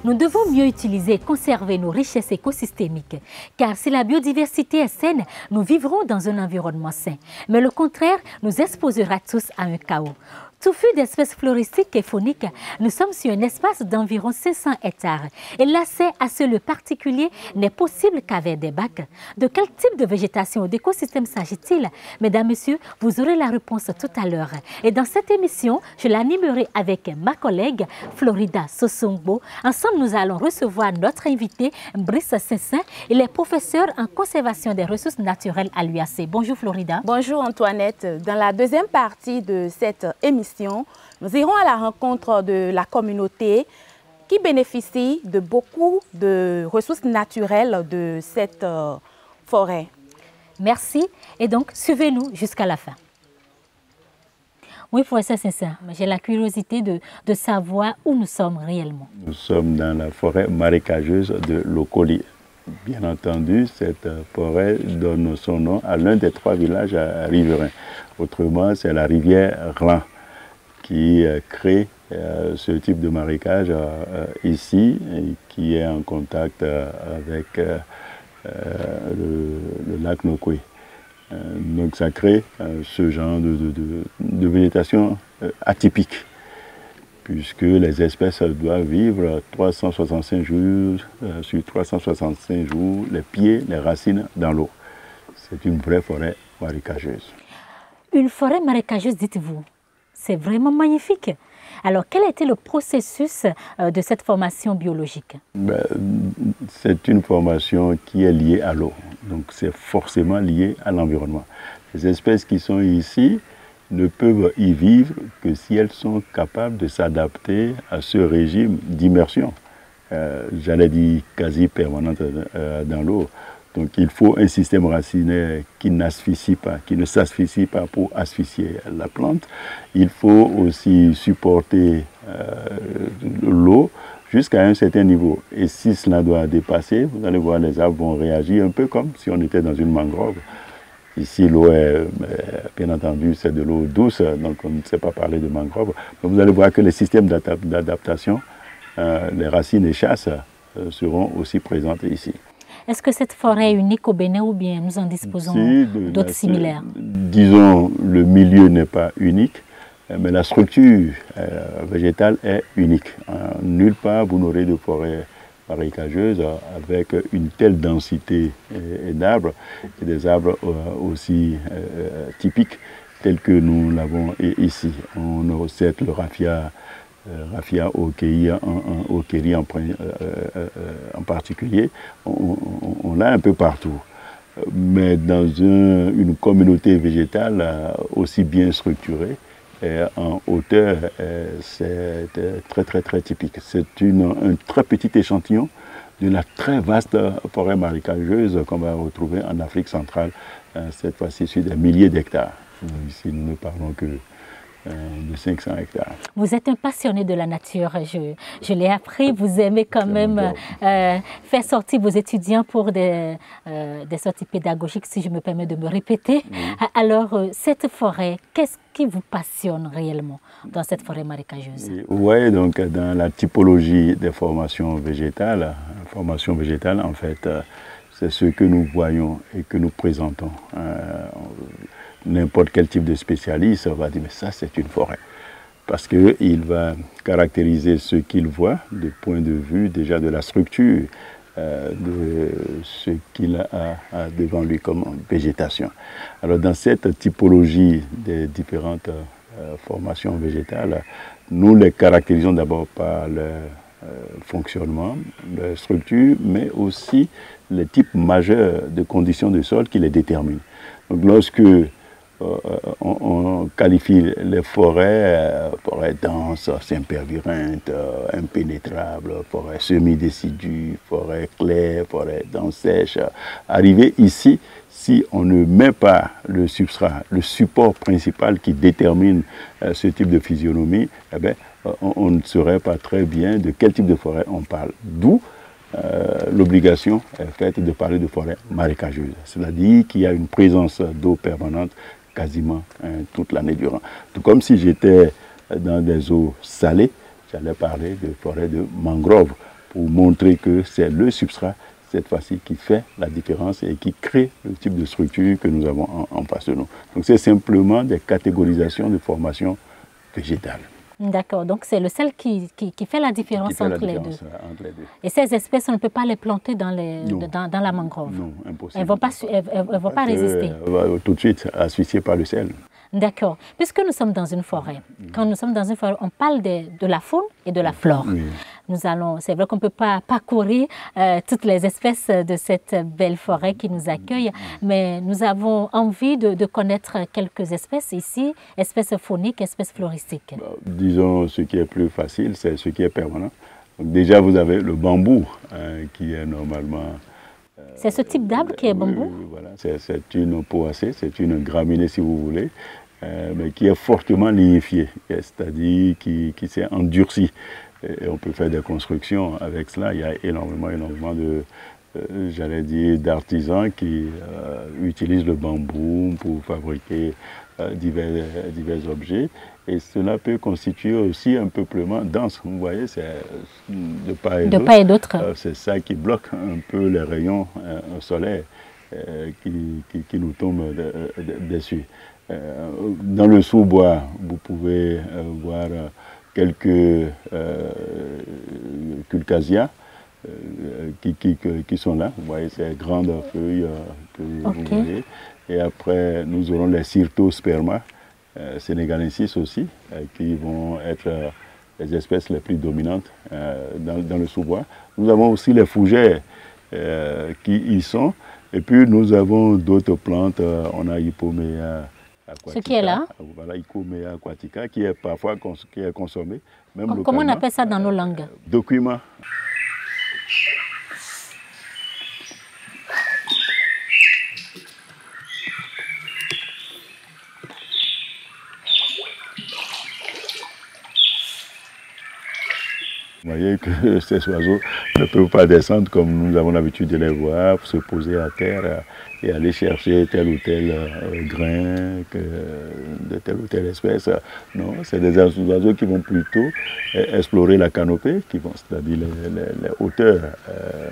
nous devons mieux utiliser et conserver nos richesses écosystémiques. Car si la biodiversité est saine, nous vivrons dans un environnement sain. Mais le contraire nous exposera tous à un chaos. Touffu d'espèces floristiques et fauniques, nous sommes sur un espace d'environ 500 hectares. Et l'accès à ce lieu particulier n'est possible qu'avec des bacs. De quel type de végétation ou d'écosystème s'agit-il? Mesdames, Messieurs, vous aurez la réponse tout à l'heure. Et dans cette émission, je l'animerai avec ma collègue Florida Sosongbo. Ensemble, nous allons recevoir notre invité, Brice Sessin. Il est professeur en conservation des ressources naturelles à l'UAC. Bonjour Florida. Bonjour Antoinette. Dans la deuxième partie de cette émission, nous irons à la rencontre de la communauté qui bénéficie de beaucoup de ressources naturelles de cette forêt. Merci. Et donc, suivez-nous jusqu'à la fin. Oui, professeur Sessin, j'ai la curiosité de savoir où nous sommes réellement. Nous sommes dans la forêt marécageuse de Lokoli. Bien entendu, cette forêt donne son nom à l'un des 3 villages riverains. Autrement, c'est la rivière Ran qui crée ce type de marécage ici et qui est en contact avec le lac Nokwe. Donc ça crée ce genre de végétation atypique, puisque les espèces doivent vivre 365 jours sur 365 jours, les pieds, les racines dans l'eau. C'est une vraie forêt marécageuse. Une forêt marécageuse, dites-vous? C'est vraiment magnifique. Alors, quel a été le processus de cette formation biologique? C'est une formation qui est liée à l'eau. Donc, c'est forcément lié à l'environnement. Les espèces qui sont ici ne peuvent y vivre que si elles sont capables de s'adapter à ce régime d'immersion. J'allais dire quasi permanente dans l'eau. Donc il faut un système racinaire qui n'asphyxie pas, qui ne s'asphyxie pas pour asphyxier la plante. Il faut aussi supporter l'eau jusqu'à un certain niveau. Et si cela doit dépasser, vous allez voir, les arbres vont réagir un peu comme si on était dans une mangrove. Ici, l'eau est, bien entendu, c'est de l'eau douce, donc on ne sait pas parler de mangrove. Mais vous allez voir que les systèmes d'adaptation, les racines et chasses seront aussi présentes ici. Est-ce que cette forêt est unique au Bénin ou bien nous en disposons d'autres similaires? Disons, le milieu n'est pas unique, mais la structure végétale est unique. Nulle part vous n'aurez de forêt marécageuse avec une telle densité d'arbres et des arbres aussi typiques tels que nous l'avons ici. On recette le raffia Okeri en particulier, on l'a un peu partout. Mais dans une communauté végétale aussi bien structurée, en hauteur, c'est très typique. C'est un très petit échantillon de la très vaste forêt marécageuse qu'on va retrouver en Afrique centrale, cette fois-ci sur des milliers d'hectares. Ici, nous ne parlons que de 500 hectares. Vous êtes un passionné de la nature, je l'ai appris, vous aimez quand même faire sortir vos étudiants pour des sorties pédagogiques, si je me permets de me répéter. Oui. Alors, cette forêt, qu'est-ce qui vous passionne réellement dans cette forêt marécageuse? Oui, donc dans la typologie des formations végétales, en fait, c'est ce que nous voyons et que nous présentons. N'importe quel type de spécialiste va dire, mais ça c'est une forêt. Parce qu'il va caractériser ce qu'il voit du point de vue déjà de la structure, de ce qu'il a devant lui comme végétation. Alors dans cette typologie des différentes formations végétales, nous les caractérisons d'abord par leur fonctionnement, leur structure, mais aussi les types majeurs de conditions de sol qui les déterminent. Donc lorsque on qualifie les forêts, forêts denses, sempervirentes, impénétrables, forêts semi-décidues, forêts claires, forêts denses sèches. Arrivé ici, si on ne met pas le substrat, le support principal qui détermine ce type de physionomie, eh bien, on ne saurait pas très bien de quel type de forêt on parle. D'où l'obligation est faite de parler de forêt marécageuse. C'est-à-dire qu'il y a une présence d'eau permanente quasiment toute l'année durant. Tout comme si j'étais dans des eaux salées, j'allais parler de forêt de mangrove pour montrer que c'est le substrat, cette fois-ci, qui fait la différence et qui crée le type de structure que nous avons en face de nous. Donc c'est simplement des catégorisations de formation végétale. D'accord, donc c'est le sel qui fait la différence, entre les deux. Et ces espèces, on ne peut pas les planter dans la mangrove? Non, impossible. Elles ne vont pas résister? Tout de suite asphyxiées par le sel. D'accord. Puisque nous sommes dans une forêt, quand nous sommes dans une forêt, on parle de la faune et de la flore. Oui. C'est vrai qu'on ne peut pas parcourir toutes les espèces de cette belle forêt qui nous accueille, mais nous avons envie de connaître quelques espèces ici, espèces fauniques, espèces floristiques. Disons, ce qui est plus facile, c'est ce qui est permanent. Donc déjà, vous avez le bambou, qui est normalement... C'est ce type d'arbre qui est bambou? Oui, voilà. C'est une poacée, c'est une graminée si vous voulez, mais qui est fortement lignifiée, c'est-à-dire qui s'est endurcie. Et on peut faire des constructions avec cela. Il y a énormément j'allais dire, d'artisans qui utilisent le bambou pour fabriquer divers objets. Et cela peut constituer aussi un peuplement dense. Vous voyez, c'est de part et d'autre. C'est ça qui bloque un peu les rayons solaires qui nous tombent dessus. Dans le sous-bois, vous pouvez voir quelques Culcasia qui sont là. Vous voyez ces grandes feuilles que vous voyez. Et après, nous aurons les Cyrtosperma sénégalensis aussi, qui vont être les espèces les plus dominantes dans le sous-bois. Nous avons aussi les fougères qui y sont. Et puis nous avons d'autres plantes. On a Hippomea aquatica. Ce qui est là? Voilà, Hippomea aquatica, qui est parfois consommé. Même comment on appelle ça dans nos langues? Document. Vous voyez que ces oiseaux ne peuvent pas descendre comme nous avons l'habitude de les voir, se poser à terre et aller chercher tel ou tel grain de telle ou telle espèce. Non, c'est des oiseaux qui vont plutôt explorer la canopée, c'est-à-dire les hauteurs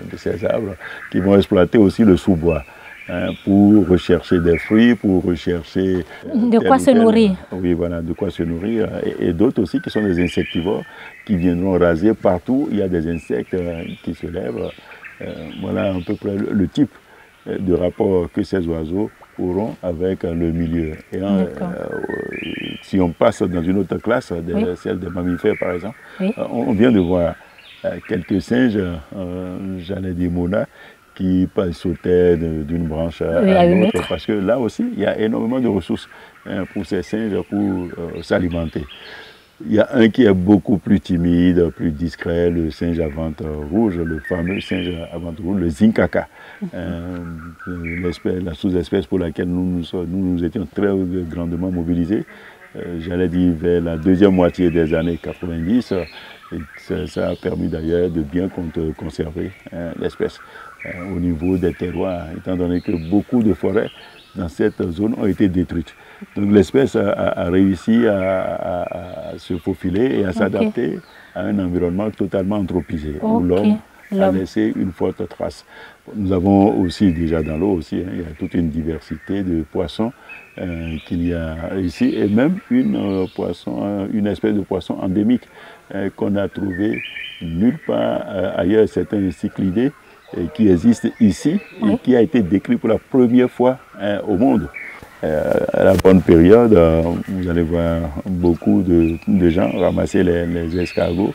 de ces arbres, qui vont exploiter aussi le sous-bois. Pour rechercher des fruits, pour rechercher... de quoi se nourrir. Oui, voilà, de quoi se nourrir. Et d'autres aussi qui sont des insectivores qui viendront raser partout. Il y a des insectes qui se lèvent. Voilà à peu près le type de rapport que ces oiseaux auront avec le milieu. Et si on passe dans une autre classe, celle des mammifères par exemple, on vient de voir quelques singes, j'allais dire Mona, qui sautaient d'une branche à l'autre, parce que là aussi, il y a énormément de ressources pour ces singes pour s'alimenter. Il y a un qui est beaucoup plus timide, plus discret, le singe à ventre rouge, le fameux singe à ventre rouge, le zinkaka, la sous-espèce pour laquelle nous étions très grandement mobilisés. J'allais dire vers la deuxième moitié des années 90, et ça a permis d'ailleurs de bien conserver l'espèce au niveau des terroirs, étant donné que beaucoup de forêts dans cette zone ont été détruites. Donc l'espèce a réussi à se faufiler et à s'adapter à un environnement totalement anthropisé, où l'homme a laissé une forte trace. Nous avons aussi, déjà dans l'eau aussi, il y a toute une diversité de poissons qu'il y a ici, et même une espèce de poisson endémique qu'on a trouvé nulle part ailleurs. C'est un cyclidé qui existe ici et qui a été décrit pour la première fois au monde. À la bonne période, vous allez voir beaucoup de gens ramasser les escargots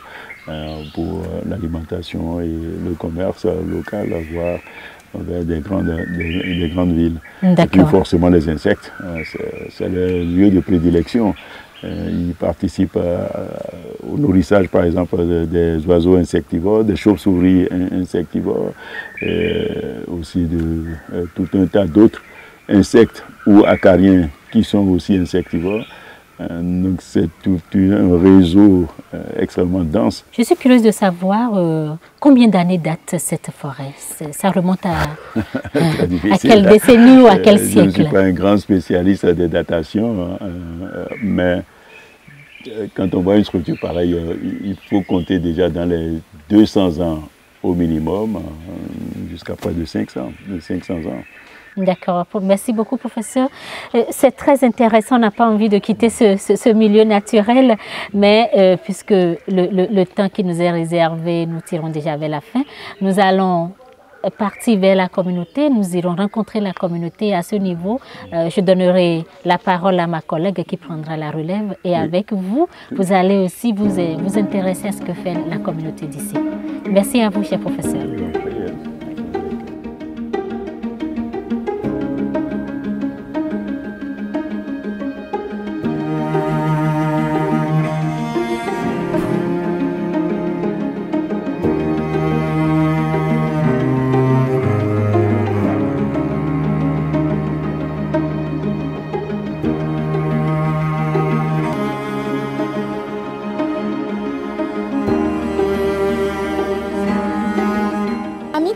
pour l'alimentation et le commerce local, voire vers des grandes villes. Et puis forcément les insectes, c'est le lieu de prédilection. Ils participent au nourrissage par exemple des oiseaux insectivores, des chauves-souris insectivores, aussi de tout un tas d'autres insectes ou acariens qui sont aussi insectivores. Donc c'est tout un réseau extrêmement dense. Je suis curieuse de savoir combien d'années date cette forêt. Ça remonte à quelle décennie ou à quel siècle? Je ne suis pas un grand spécialiste des datations, mais quand on voit une structure pareille, il faut compter déjà dans les 200 ans au minimum jusqu'à près de 500 ans. D'accord, merci beaucoup professeur. C'est très intéressant, on n'a pas envie de quitter ce milieu naturel, mais puisque le temps qui nous est réservé, nous tirons déjà vers la fin, nous allons partir vers la communauté, nous irons rencontrer la communauté. À ce niveau, je donnerai la parole à ma collègue qui prendra la relève et avec vous, vous allez aussi vous intéresser à ce que fait la communauté d'ici. Merci à vous, cher professeur.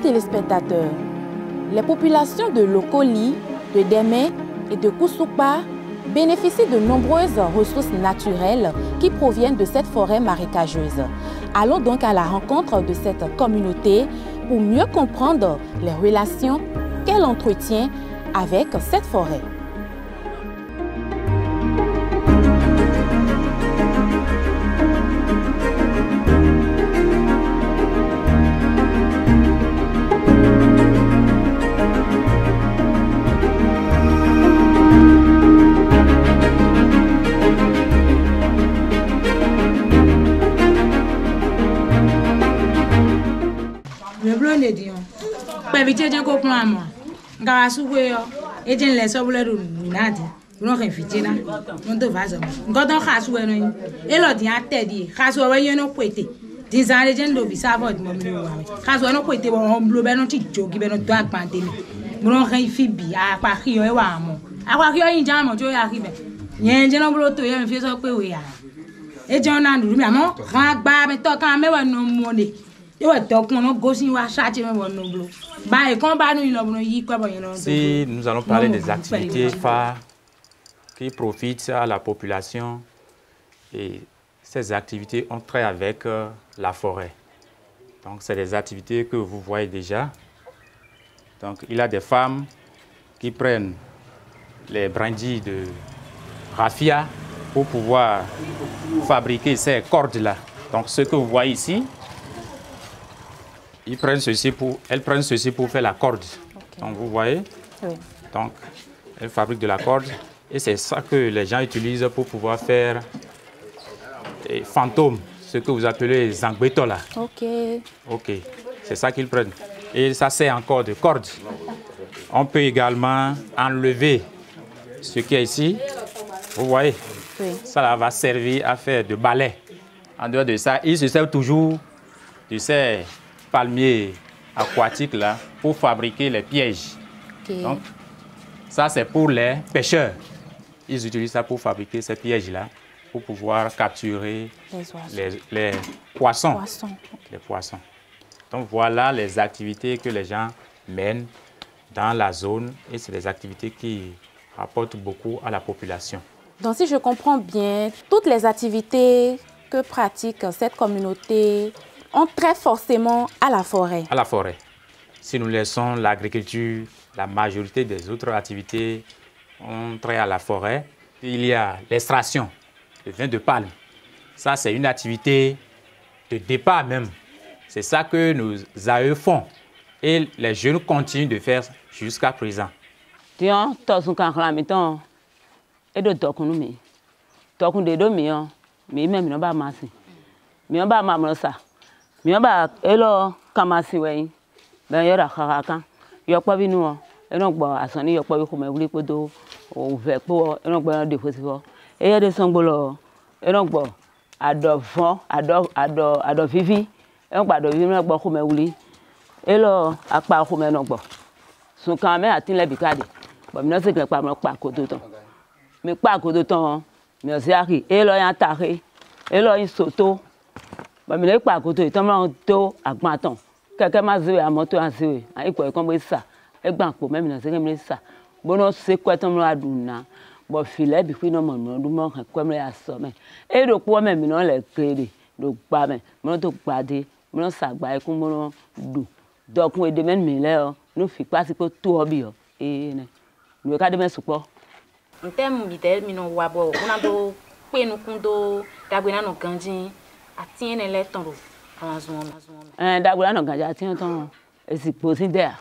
Téléspectateurs, les populations de Lokoli, de Démé et de Koussoupa bénéficient de nombreuses ressources naturelles qui proviennent de cette forêt marécageuse. Allons donc à la rencontre de cette communauté pour mieux comprendre les relations qu'elle entretient avec cette forêt. Si nous allons parler des activités phares qui profitent à la population, et ces activités ont trait avec la forêt. Donc, c'est des activités que vous voyez déjà. Donc, il y a des femmes qui prennent les brindilles de raffia pour pouvoir fabriquer ces cordes-là. Donc, ce que vous voyez ici, elles prennent ceci pour faire la corde. Okay. Donc, vous voyez, oui. Donc, elles fabriquent de la corde et c'est ça que les gens utilisent pour pouvoir faire les fantômes, ce que vous appelez les zangbeto là. Ok. Ok, c'est ça qu'ils prennent. Et ça sert encore de corde. On peut également enlever ce qui est ici. Vous voyez, oui. Ça là, va servir à faire de balai. En dehors de ça, ils se servent toujours de ces palmiers aquatiques là pour fabriquer les pièges. Okay. Donc, ça c'est pour les pêcheurs. Ils utilisent ça pour fabriquer ces pièges là pour pouvoir capturer les poissons. Les poissons. Donc voilà les activités que les gens mènent dans la zone et c'est des activités qui rapportent beaucoup à la population. Donc si je comprends bien, toutes les activités que pratique cette communauté ont trait forcément à la forêt. À la forêt. Si nous laissons l'agriculture, la majorité des autres activités ont trait à la forêt. Il y a l'extraction de vin de palme. Ça, c'est une activité de départ même. C'est ça que nos aïeux font. Et les jeunes continuent de faire jusqu'à présent. Tiens, mi ba elo kamasi we ben yora khaka yo pa binu eno gbo asani yo pa bi ko me wuli podo o ve po eno gbo de fosifo e ye de songbolo eno gbo ado vivi eno gbo ado vivi eno gbo ko me wuli elo apa ko me no gbo sun kan me atin le bikade bo mi no se gbe pa mo pa kodo ton mi pa kodo ton mi o se aki elo yan ta ke elo yin soto. Je ne sais pas si je suis un peu quelqu'un m'a dit à moto à zéro. Il faut que ça. Et ben pour même dans ça. Bon c'est quoi ton la duna. Bon filet bi fino mo no mo comme les assomme. Et donc pour même non les crédit. Donc pas même. Mon to pade mon sagba et mon do. Donc on est demain là, nous fait pas si que tout bien et nous regardons mes support. En termes de mino wabo, on a do pe no kundo dagwena no ganjin atien ele tonro amazon. Dagwena no ganjin atien ton e si posin there.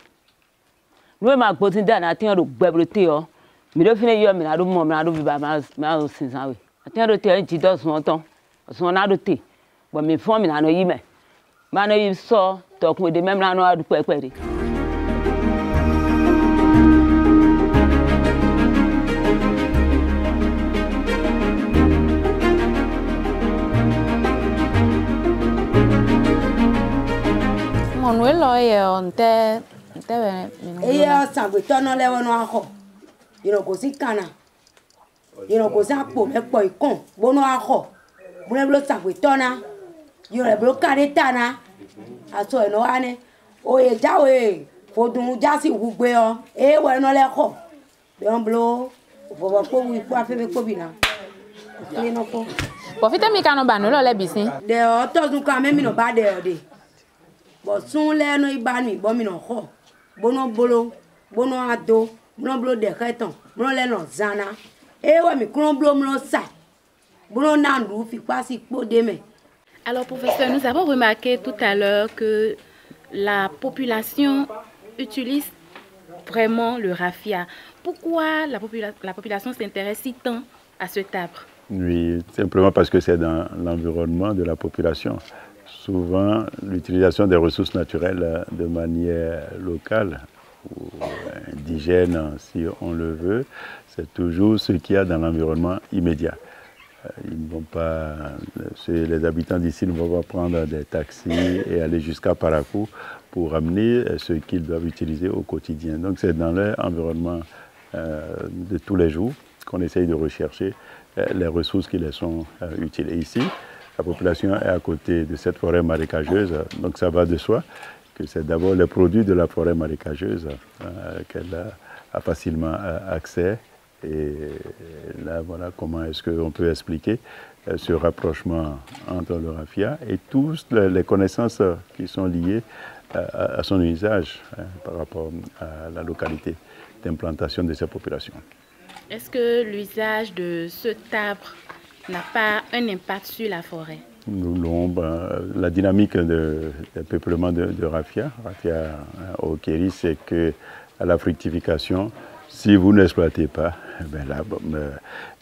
Nous ma posin there na atien do gbebrote o. Mi do fine yo mi na do mo mi na do biba ma sinsan we. Atien do te en ti do so ton. So na do te. Bo mi fon mi na no yi me. Ma no yi so to kun de mem na no adu pepe. Manuel on te sangwe tono le wono aho. Yino ko si kana. Yino ko sa po me po ikon bono aho. Bune blo sangwe tona. Yino blo kare tana. Aso eno ane. Oye jawe fodun jasi wugbe o. We no le ho. Be on blo bo po wi po afebe ko bina. Yino ko. Profite mi kanu ba no le bisin. De o to dun kan me mi no ba de o de. Bo sun le no ibanu bo mi no ho. Bono bolo, bono ado, bono bolo de keton, bono le no zana. Ouais mi kron bolo mo sa. Bono nandu fi pasi po de me. Alors professeur, nous avons remarqué tout à l'heure que la population utilise vraiment le raffia. Pourquoi la population s'intéresse si tant à cet arbre? Oui, simplement parce que c'est dans l'environnement de la population. Souvent, l'utilisation des ressources naturelles de manière locale ou indigène, si on le veut, c'est toujours ce qu'il y a dans l'environnement immédiat. Ils ne vont pas, les habitants d'ici ne vont pas prendre des taxis et aller jusqu'à Parakou pour amener ce qu'ils doivent utiliser au quotidien. Donc c'est dans leur environnement de tous les jours qu'on essaye de rechercher les ressources qui les sont utiles. Et ici, la population est à côté de cette forêt marécageuse, donc ça va de soi que c'est d'abord les produits de la forêt marécageuse qu'elle a facilement accès. Et là, voilà comment est-ce qu'on peut expliquer ce rapprochement entre le raffia et toutes les connaissances qui sont liées à son usage par rapport à la localité d'implantation de ces populations. Est-ce que l'usage de cet arbre n'a pas un impact sur la forêt? Non, la dynamique de peuplement de raffia au Kéry, c'est que à la fructification, si vous n'exploitez pas,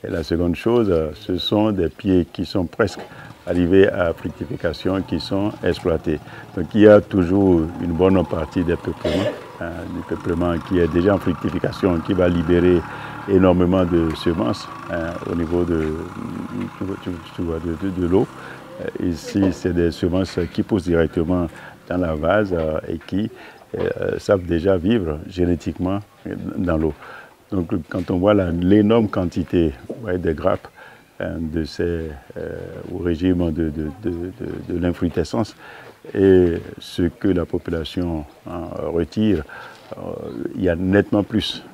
et la seconde chose, ce sont des pieds qui sont presque arrivés à fructification qui sont exploités. Donc il y a toujours une bonne partie des peuplements, du peuplement qui est déjà en fructification, qui va libérer énormément de semences au niveau de l'eau. Ici, c'est des semences qui poussent directement dans la vase et qui savent déjà vivre génétiquement dans l'eau. Donc quand on voit l'énorme quantité des grappes de ces, au régime de l'infructescence et ce que la population retire, il y a nettement plus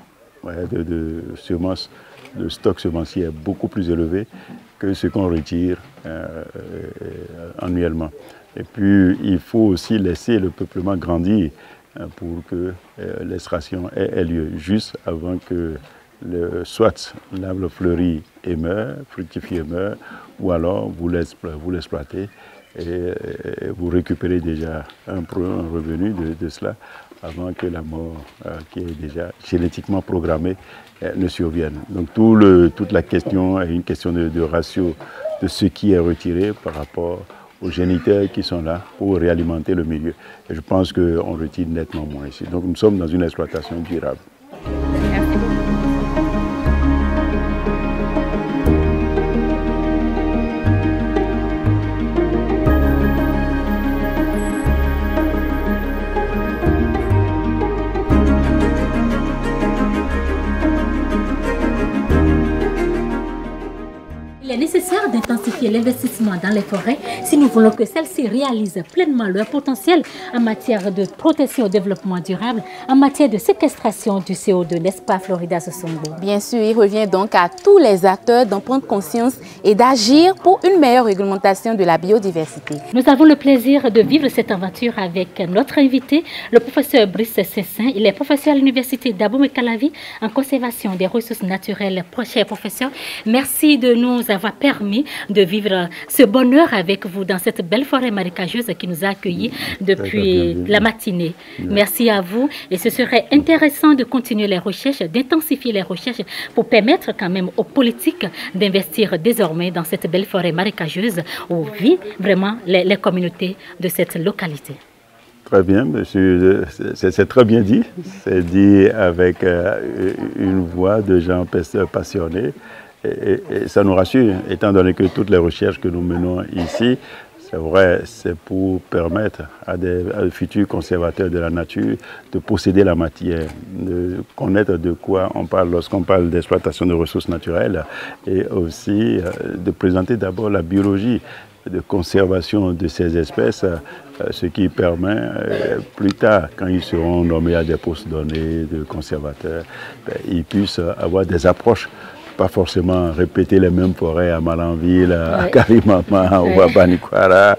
de semences, de stock semencier beaucoup plus élevé que ce qu'on retire annuellement. Et puis il faut aussi laisser le peuplement grandir pour que l'extraction ait lieu juste avant que soit l'arbre fleurit et meurt, fructifie et meurt, ou alors vous l'exploitez et vous récupérez déjà un revenu de cela avant que la mort qui est déjà génétiquement programmée ne survienne. Donc toute la question est une question de ratio de ce qui est retiré par rapport aux géniteurs qui sont là pour réalimenter le milieu. Et je pense qu'on retire nettement moins ici. Donc nous sommes dans une exploitation durable. Merci beaucoup. nécessaire d'intensifier l'investissement dans les forêts si nous voulons que celles-ci réalisent pleinement leur potentiel en matière de protection et développement durable, en matière de séquestration du CO2, n'est-ce pas, Florida Sosombo? Bien sûr, il revient donc à tous les acteurs d'en prendre conscience et d'agir pour une meilleure réglementation de la biodiversité. Nous avons le plaisir de vivre cette aventure avec notre invité, le professeur Brice Sessin. Il est professeur à l'université d'Abomey-Calavi en conservation des ressources naturelles. Cher professeur, merci de nous avoir permis de vivre ce bonheur avec vous dans cette belle forêt marécageuse qui nous a accueillis depuis la matinée. Merci à vous et ce serait intéressant de continuer les recherches, d'intensifier les recherches pour permettre quand même aux politiques d'investir désormais dans cette belle forêt marécageuse où vivent vraiment les communautés de cette localité. Très bien, monsieur, c'est très bien dit. C'est dit avec une voix de gens passionnés. Et ça nous rassure, étant donné que toutes les recherches que nous menons ici, c'est vrai, c'est pour permettre à des futurs conservateurs de la nature de posséder la matière, de connaître de quoi on parle lorsqu'on parle d'exploitation de ressources naturelles et aussi de présenter d'abord la biologie de conservation de ces espèces, ce qui permet plus tard, quand ils seront nommés à des postes donnés de conservateurs, ils puissent avoir des approches, pas forcément répéter les mêmes forêts à Malanville, à Karimama, ou à Banikwara,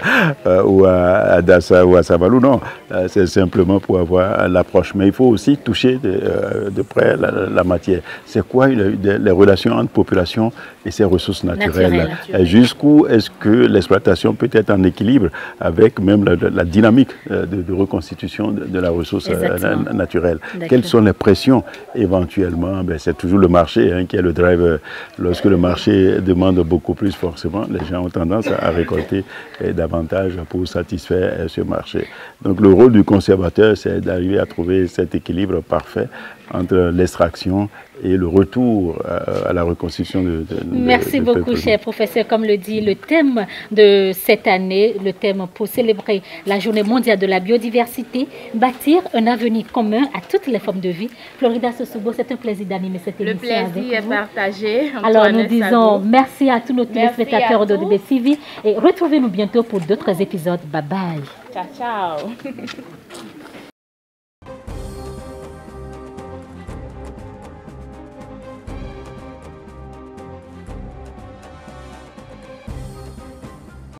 ou à Dassa, ou à Savalou. Non, c'est simplement pour avoir l'approche. Mais il faut aussi toucher de près la matière. C'est quoi les relations entre population et ses ressources naturelles? Jusqu'où est-ce que l'exploitation peut être en équilibre avec même la dynamique de reconstitution de la ressource naturelle? Quelles sont les pressions éventuellement? C'est toujours le marché qui est le driver. Lorsque le marché demande beaucoup plus, forcément, les gens ont tendance à récolter davantage pour satisfaire ce marché. Donc le rôle du conservateur, c'est d'arriver à trouver cet équilibre parfait entre l'extraction et le retour à la reconstitution Merci beaucoup, cher professeur. Comme le dit le thème de cette année, le thème pour célébrer la Journée mondiale de la biodiversité, bâtir un avenir commun à toutes les formes de vie. Florida Sosombo, c'est un plaisir d'animer cette émission avec vous. Le plaisir est partagé. Alors nous disons merci à tous nos téléspectateurs de DBTV et retrouvez-nous bientôt pour d'autres épisodes. Bye bye. Ciao, ciao.